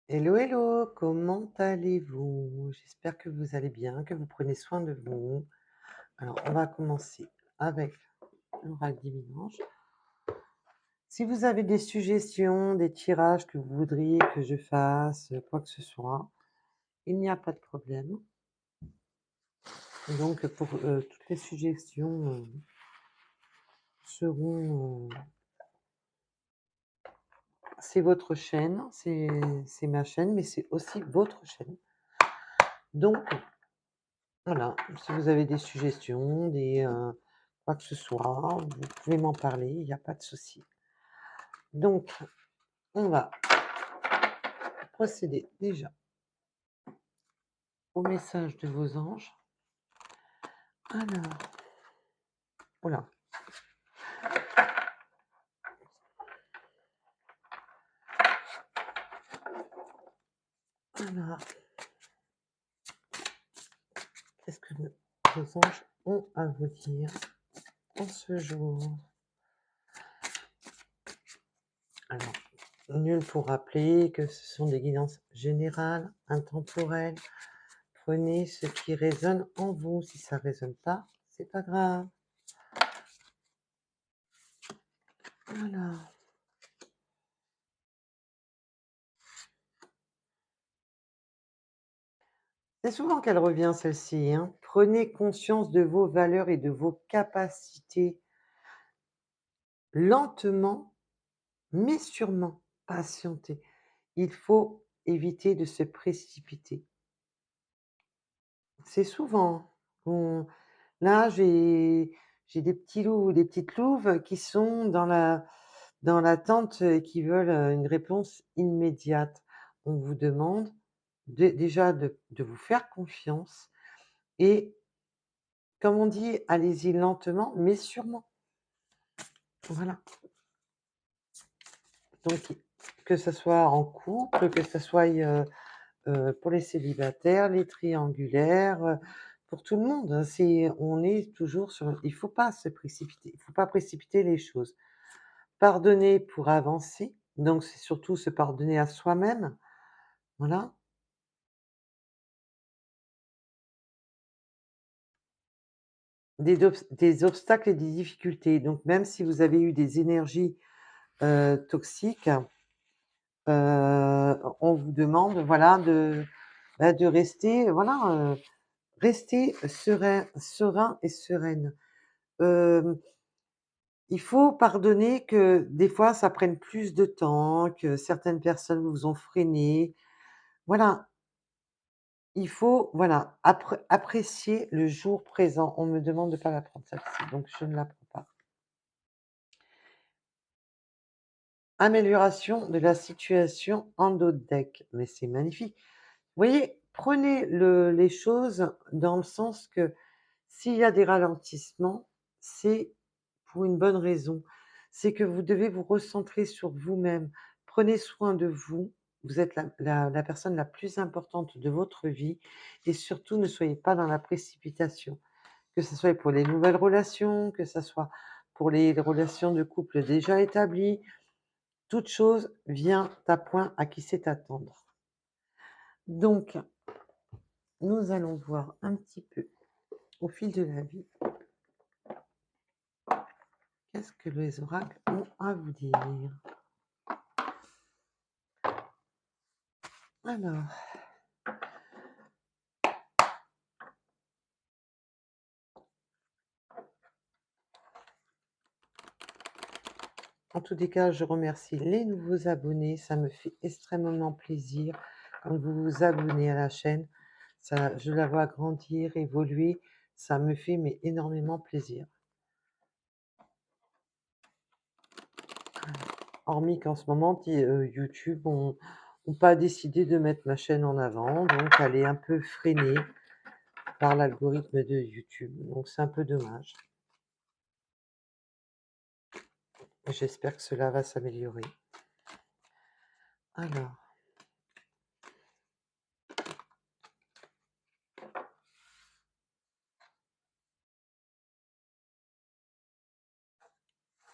Hello, hello, comment allez-vous? J'espère que vous allez bien, que vous prenez soin de vous. Alors, on va commencer avec l'oracle dimanche. Si vous avez des suggestions, des tirages que vous voudriez que je fasse, quoi que ce soit, il n'y a pas de problème. Donc, pour toutes les suggestions seront. C'est votre chaîne, c'est ma chaîne, mais c'est aussi votre chaîne. Donc, voilà, si vous avez des suggestions, quoi que ce soit, vous pouvez m'en parler, il n'y a pas de souci. Donc, on va procéder déjà au message de vos anges. Alors, voilà. Alors, qu'est-ce que vos anges ont à vous dire en ce jour? Alors, nul pour rappeler que ce sont des guidances générales, intemporelles. Prenez ce qui résonne en vous. Si ça résonne pas, c'est pas grave. Voilà. C'est souvent qu'elle revient celle-ci, hein. Prenez conscience de vos valeurs et de vos capacités lentement, mais sûrement. Patientez. Il faut éviter de se précipiter. C'est souvent qu'on là, j'ai des petits loups, des petites louves qui sont dans l'attente et qui veulent, une réponse immédiate. On vous demande déjà de vous faire confiance et comme on dit, allez-y lentement, mais sûrement. Voilà. Donc, que ça soit en couple, que ça soit pour les célibataires, les triangulaires, pour tout le monde, hein, on est toujours sur. Il ne faut pas se précipiter. Il ne faut pas précipiter les choses. Pardonner pour avancer. Donc, c'est surtout se pardonner à soi-même. Voilà. Des obstacles et des difficultés. Donc, même si vous avez eu des énergies toxiques, on vous demande, voilà, de rester, voilà, rester serein et sereine. Hem, il faut pardonner que des fois ça prenne plus de temps, que certaines personnes vous ont freiné. Voilà, il faut, voilà, apprécier le jour présent. On me demande de pas la prendre celle-ci, donc je ne la prends pas. Amélioration de la situation en dos de deck, mais c'est magnifique. Vous voyez, prenez les choses dans le sens que s'il y a des ralentissements, c'est pour une bonne raison. C'est que vous devez vous recentrer sur vous-même. Prenez soin de vous. Vous êtes la personne la plus importante de votre vie et surtout ne soyez pas dans la précipitation. Que ce soit pour les nouvelles relations, que ce soit pour les relations de couple déjà établies, toute chose vient à point à qui sait attendre. Donc, nous allons voir un petit peu au fil de la vie, qu'est-ce que les oracles ont à vous dire. Alors, en tous les cas, je remercie les nouveaux abonnés. Ça me fait extrêmement plaisir quand vous vous abonnez à la chaîne. Ça, je la vois grandir, évoluer. Ça me fait mais énormément plaisir. Hormis qu'en ce moment, YouTube ont pas décidé de mettre ma chaîne en avant, donc elle est un peu freinée par l'algorithme de YouTube. Donc c'est un peu dommage. J'espère que cela va s'améliorer. Alors,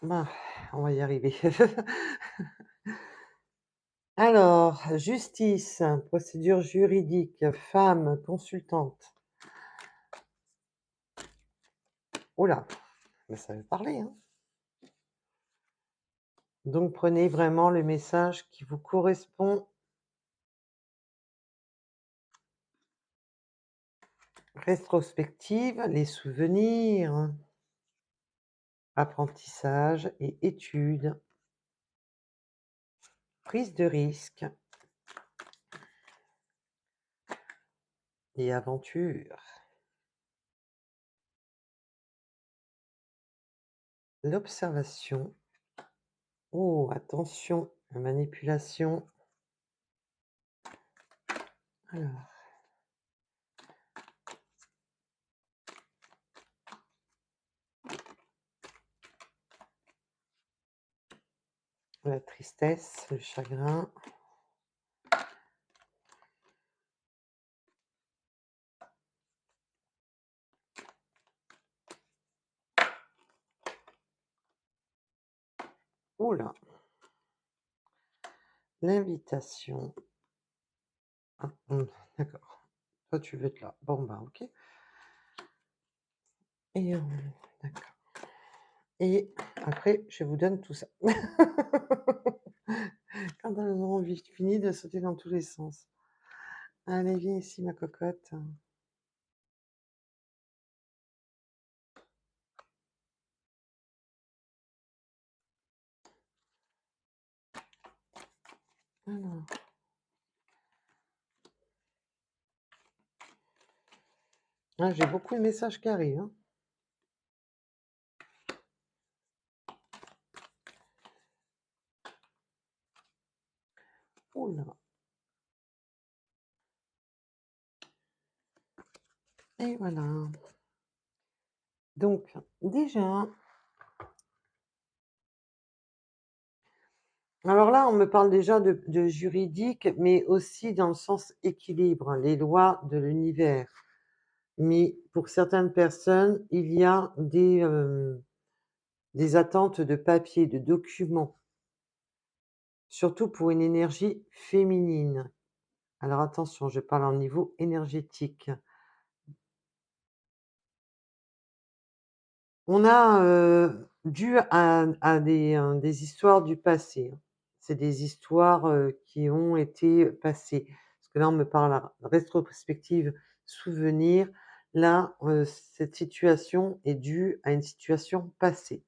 ben, on va y arriver. Alors, justice, procédure juridique, femme, consultante. Oh là, mais ça veut parler, hein. Donc prenez vraiment le message qui vous correspond. Rétrospective, les souvenirs, apprentissage et études, prise de risque et aventure. L'observation. Oh, attention, la manipulation. Alors, la tristesse, le chagrin. Oh là, l'invitation. Ah, d'accord. Toi, tu veux être là. Bon, bah, ok. Et d'accord. Et après, je vous donne tout ça. Quand elles auront fini de sauter dans tous les sens. Allez, viens ici, ma cocotte. Alors, ah, j'ai beaucoup de messages qui arrivent, hein. Oh là. Et voilà. Donc, déjà, alors là, on me parle déjà de juridique, mais aussi dans le sens équilibre, les lois de l'univers. Mais pour certaines personnes, il y a des attentes de papier, de documents, surtout pour une énergie féminine. Alors attention, je parle en niveau énergétique. On a, dû à des histoires du passé, hein. C'est des histoires, qui ont été passées. Parce que là, on me parle à rétrospective, souvenir. Là, cette situation est due à une situation passée.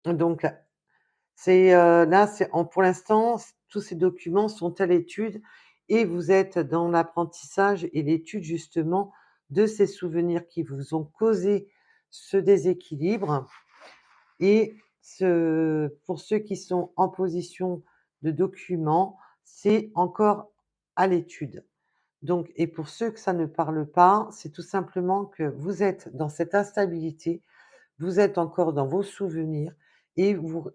Donc là, pour l'instant, tous ces documents sont à l'étude et vous êtes dans l'apprentissage et l'étude justement de ces souvenirs qui vous ont causé ce déséquilibre et pour ceux qui sont en position de document, c'est encore à l'étude. Donc et pour ceux que ça ne parle pas, c'est tout simplement que vous êtes dans cette instabilité, vous êtes encore dans vos souvenirs et vous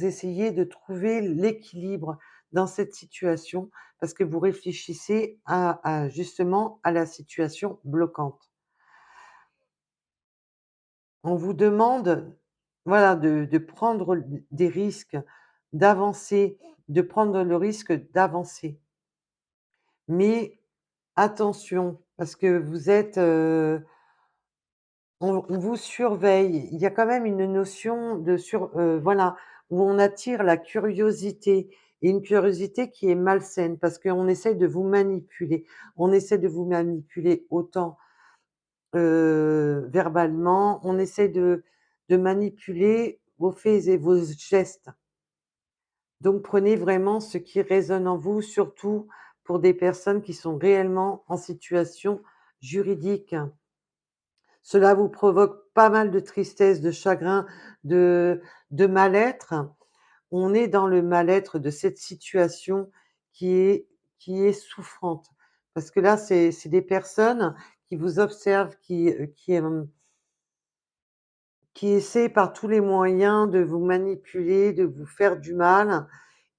essayez de trouver l'équilibre dans cette situation parce que vous réfléchissez à justement à la situation bloquante. On vous demande, voilà, de prendre des risques, d'avancer, de prendre le risque d'avancer. Mais attention, parce que vous êtes, on vous surveille. Il y a quand même une notion voilà, où on attire la curiosité et une curiosité qui est malsaine parce qu'on essaie de vous manipuler. On essaie de vous manipuler autant, verbalement, on essaie de manipuler vos faits et vos gestes. Donc prenez vraiment ce qui résonne en vous, surtout pour des personnes qui sont réellement en situation juridique. Cela vous provoque pas mal de tristesse, de chagrin, de mal-être. On est dans le mal-être de cette situation qui est qui est souffrante. Parce que là, c'est des personnes qui vous observent, qui essaient par tous les moyens de vous manipuler, de vous faire du mal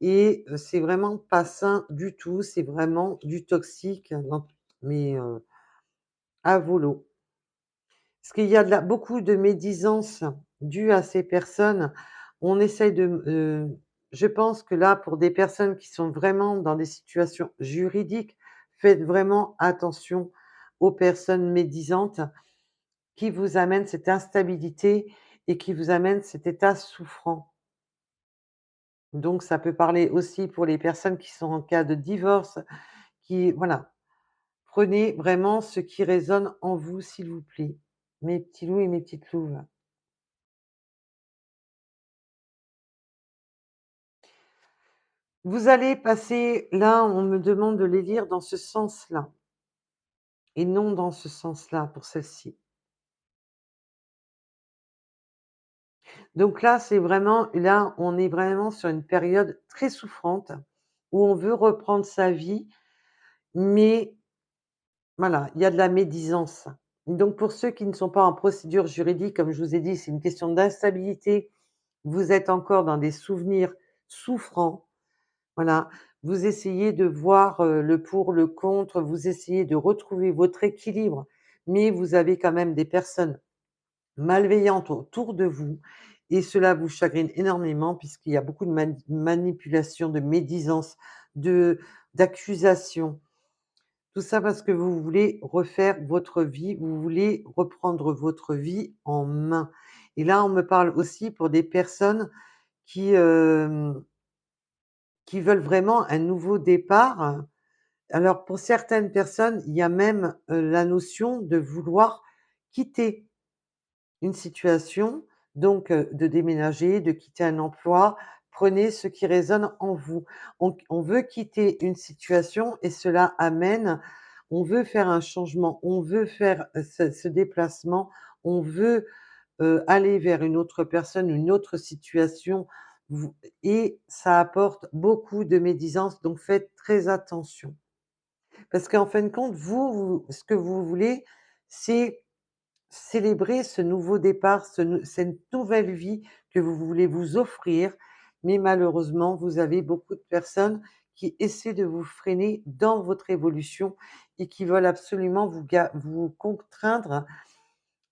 et c'est vraiment pas sain du tout, c'est vraiment du toxique mais à volo. Parce qu'il y a beaucoup de médisance due à ces personnes On essaye je pense que là, pour des personnes qui sont vraiment dans des situations juridiques, faites vraiment attention aux personnes médisantes qui vous amènent cette instabilité et qui vous amènent cet état souffrant. Donc ça peut parler aussi pour les personnes qui sont en cas de divorce, qui voilà, prenez vraiment ce qui résonne en vous, s'il vous plaît, mes petits loups et mes petites louves. Vous allez passer là, on me demande de les lire dans ce sens-là et non dans ce sens-là pour celle-ci. Donc là, on est vraiment sur une période très souffrante où on veut reprendre sa vie, mais voilà, il y a de la médisance. Donc pour ceux qui ne sont pas en procédure juridique, comme je vous ai dit, c'est une question d'instabilité. Vous êtes encore dans des souvenirs souffrants. Voilà, vous essayez de voir, le pour, le contre, vous essayez de retrouver votre équilibre, mais vous avez quand même des personnes malveillantes autour de vous et cela vous chagrine énormément puisqu'il y a beaucoup de manipulation, de médisance, de d'accusations. Tout ça parce que vous voulez refaire votre vie, vous voulez reprendre votre vie en main et là, on me parle aussi pour des personnes qui, qui veulent vraiment un nouveau départ. Alors pour certaines personnes, il y a même, la notion de vouloir quitter une situation, donc de déménager, de quitter un emploi. Prenez ce qui résonne en vous. On veut quitter une situation et cela amène on veut faire un changement, on veut faire, ce déplacement, on veut, aller vers une autre personne, une autre situation, vous et ça apporte beaucoup de médisance, donc faites très attention. Parce qu'en fin de compte, ce que vous voulez, c'est célébrer ce nouveau départ, cette nouvelle vie que vous voulez vous offrir, mais malheureusement, vous avez beaucoup de personnes qui essaient de vous freiner dans votre évolution et qui veulent absolument vous contraindre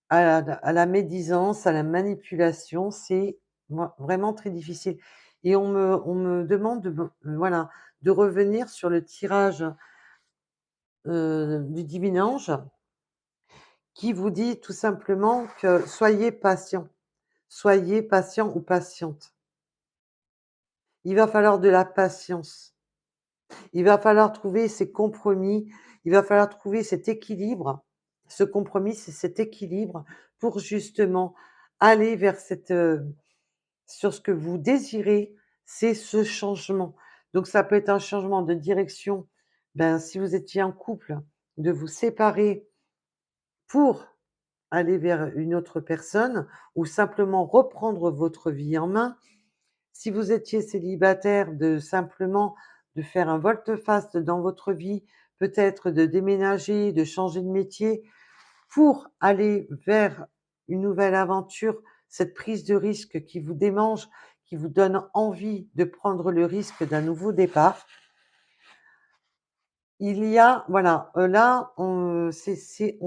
à la médisance, à la manipulation. C'est vraiment très difficile et on me demande voilà, de revenir sur le tirage, du divinage qui vous dit tout simplement que soyez patient ou patiente. Il va falloir de la patience. Il va falloir trouver ces compromis, il va falloir trouver cet équilibre. Ce compromis, c'est cet équilibre pour justement aller vers sur ce que vous désirez, c'est ce changement. Donc ça peut être un changement de direction, ben, si vous étiez en couple, de vous séparer pour aller vers une autre personne ou simplement reprendre votre vie en main. Si vous étiez célibataire, de simplement de faire un volte-face dans votre vie, peut-être de déménager, de changer de métier pour aller vers une nouvelle aventure, cette prise de risque qui vous démange, qui vous donne envie de prendre le risque d'un nouveau départ. Il y a voilà, là, on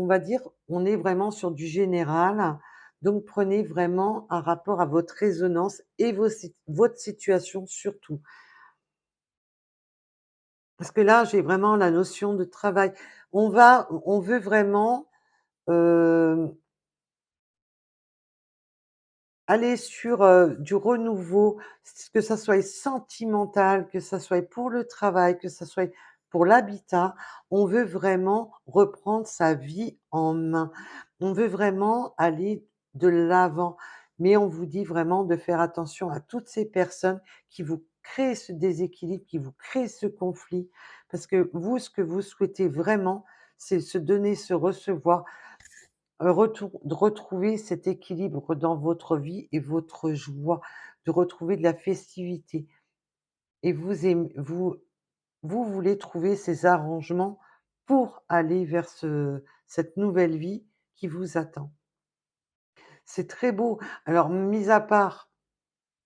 va dire, on est vraiment sur du général, donc prenez vraiment un rapport à votre résonance et votre situation surtout. Parce que là, j'ai vraiment la notion de travail. On veut vraiment, hem, aller sur, du renouveau, que ça soit sentimental, que ça soit pour le travail, que ça soit pour l'habitat. On veut vraiment reprendre sa vie en main. On veut vraiment aller de l'avant, mais on vous dit vraiment de faire attention à toutes ces personnes qui vous créent ce déséquilibre, qui vous créent ce conflit, parce que vous, ce que vous souhaitez vraiment, c'est se donner, se recevoir, de retrouver cet équilibre dans votre vie et votre joie, de retrouver de la festivité et vous voulez trouver ces arrangements pour aller vers cette nouvelle vie qui vous attend. C'est très beau. Alors mis à part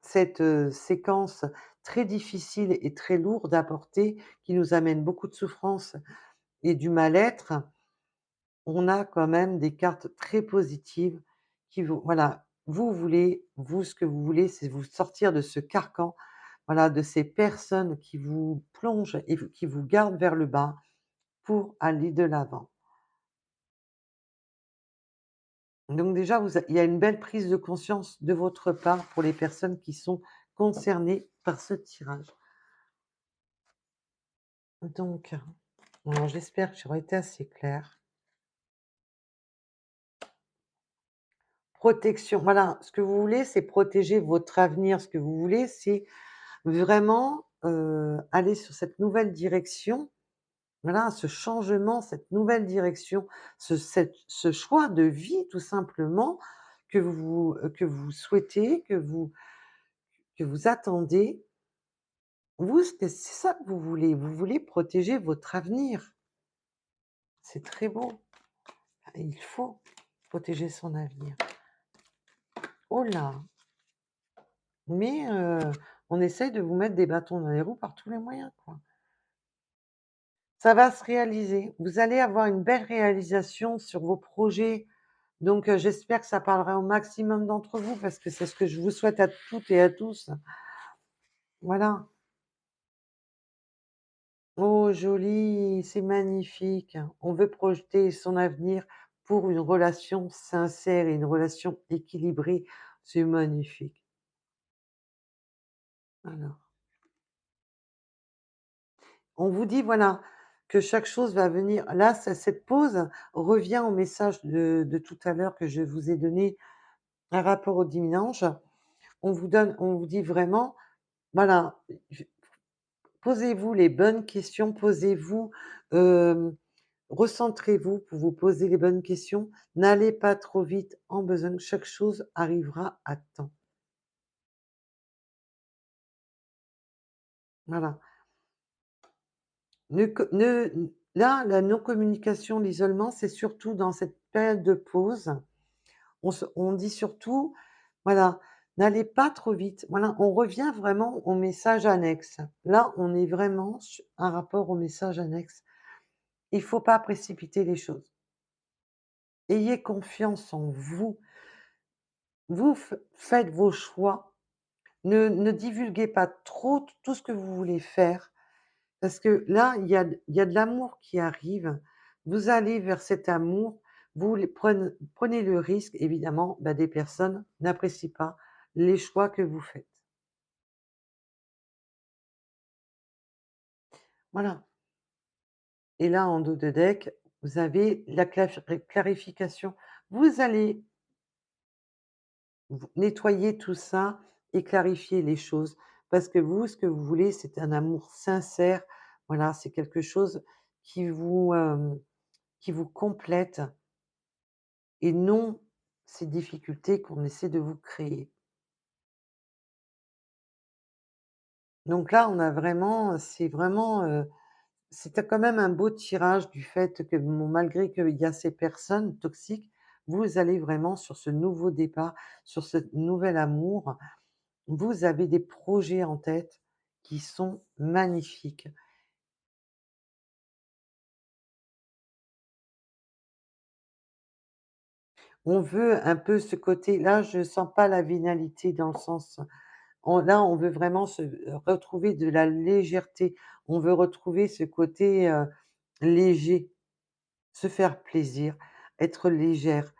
cette, séquence très difficile et très lourde à porter, qui nous amène beaucoup de souffrance et du mal-être, on a quand même des cartes très positives qui vous voilà. vous, ce que vous voulez, c'est vous sortir de ce carcan, voilà, de ces personnes qui vous plongent et qui vous gardent vers le bas pour aller de l'avant. Donc déjà, il y a une belle prise de conscience de votre part pour les personnes qui sont concernées par ce tirage. Donc, alors j'espère que j'aurai été assez claire. Protection, voilà, ce que vous voulez, c'est protéger votre avenir. Ce que vous voulez, c'est vraiment, aller sur cette nouvelle direction, voilà, ce changement, cette nouvelle direction, ce choix de vie tout simplement que vous souhaitez, que vous attendez. Vous, c'est ça que vous voulez protéger votre avenir. C'est très beau. Il faut protéger son avenir. Oh là! Mais on essaye de vous mettre des bâtons dans les roues par tous les moyens, quoi. Ça va se réaliser. Vous allez avoir une belle réalisation sur vos projets, donc j'espère que ça parlera au maximum d'entre vous parce que c'est ce que je vous souhaite à toutes et à tous. Voilà. Oh joli, c'est magnifique. On veut projeter son avenir pour une relation sincère et une relation équilibrée. C'est magnifique. Alors, on vous dit, voilà, que chaque chose va venir là, cette pause revient au message de tout à l'heure que je vous ai donné, un rapport au dimanche. On vous dit vraiment, voilà, posez-vous les bonnes questions, posez-vous, recentrez-vous pour vous poser les bonnes questions. N'allez pas trop vite en besogne, chaque chose arrivera à temps. Voilà. Ne co ne Là, la non-communication, l'isolement, c'est surtout dans cette période de pause. On dit surtout, voilà, n'allez pas trop vite. Voilà, on revient vraiment au message annexe. Là, on est vraiment su un rapport au message annexe. Il faut pas précipiter les choses. Ayez confiance en vous. Vous faites vos choix. Ne divulguez pas trop tout ce que vous voulez faire, parce que là, il y a de l'amour qui arrive. Vous allez vers cet amour, vous les prenez le risque évidemment, bah, des personnes n'apprécient pas les choix que vous faites. Voilà, et là, en dos de deck, vous avez la clarification. Vous allez nettoyer tout ça et clarifier les choses parce que vous, ce que vous voulez, c'est un amour sincère. Voilà, c'est quelque chose qui vous complète et non ces difficultés qu'on essaie de vous créer. Donc là, on a vraiment c'est vraiment, c'était quand même un beau tirage du fait que bon, malgré qu'il y a ces personnes toxiques, vous allez vraiment sur ce nouveau départ, sur ce nouvel amour. Vous avez des projets en tête qui sont magnifiques. On veut un peu ce côté là, je sens pas la vénalité dans le sens là, on veut vraiment se retrouver de la légèreté. On veut retrouver ce côté, léger, se faire plaisir, être légère.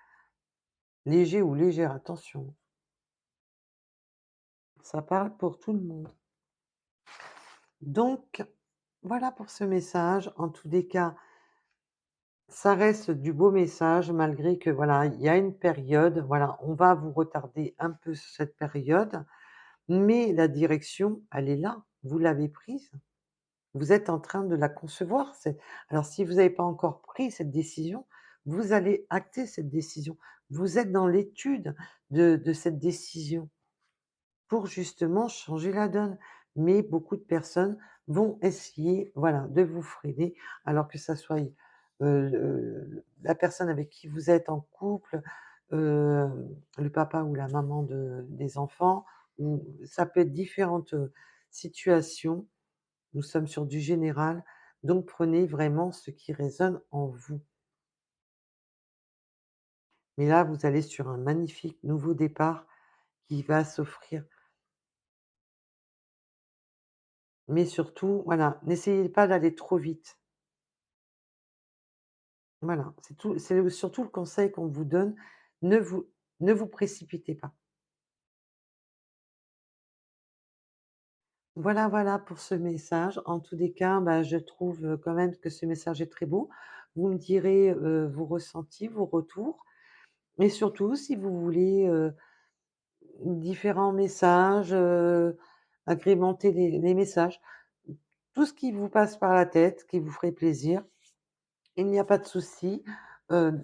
Léger ou légère, attention, ça parle pour tout le monde. Donc voilà pour ce message. En tous les cas, ça reste du beau message malgré que voilà, il y a une période, voilà, on va vous retarder un peu sur cette période, mais la direction, elle est là, vous l'avez prise. Vous êtes en train de la concevoir. Alors si vous n'avez pas encore pris cette décision, vous allez acter cette décision. Vous êtes dans l'étude de cette décision pour justement changer la donne. Mais beaucoup de personnes vont essayer, voilà, de vous freiner, alors que ça soit, la personne avec qui vous êtes en couple, heu, le papa ou la maman des enfants, ou ça peut être différentes, situations. Nous sommes sur du général, donc prenez vraiment ce qui résonne en vous. Mais là, vous allez sur un magnifique nouveau départ qui va s'offrir. Mais surtout, voilà, n'essayez pas d'aller trop vite. Voilà, c'est tout, surtout le conseil qu'on vous donne. Ne vous ne vous précipitez pas. Voilà, voilà pour ce message. En tous les cas, bah, je trouve, quand même que ce message est très beau. Vous me direz, vos ressentis, vos retours et surtout si vous voulez, différents messages, agrémenter les messages, tout ce qui vous passe par la tête, qui vous ferait plaisir, il n'y a pas de souci. Heu,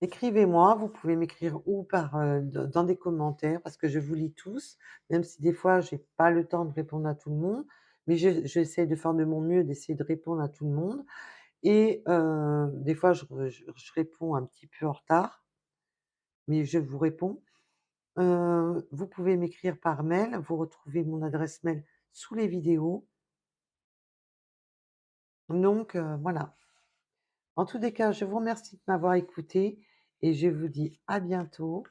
Écrivez-moi, vous pouvez m'écrire ou par, dans des commentaires parce que je vous lis tous, même si des fois j'ai pas le temps de répondre à tout le monde, mais j'essaie de faire de mon mieux, d'essayer de répondre à tout le monde et des fois je réponds un petit peu en retard, mais je vous réponds. Vous pouvez m'écrire par mail, vous retrouvez mon adresse mail sous les vidéos, donc voilà. En tous les cas, je vous remercie de m'avoir écouté et je vous dis à bientôt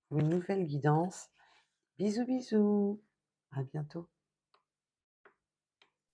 pour une nouvelle guidance. Bisous, bisous. À bientôt.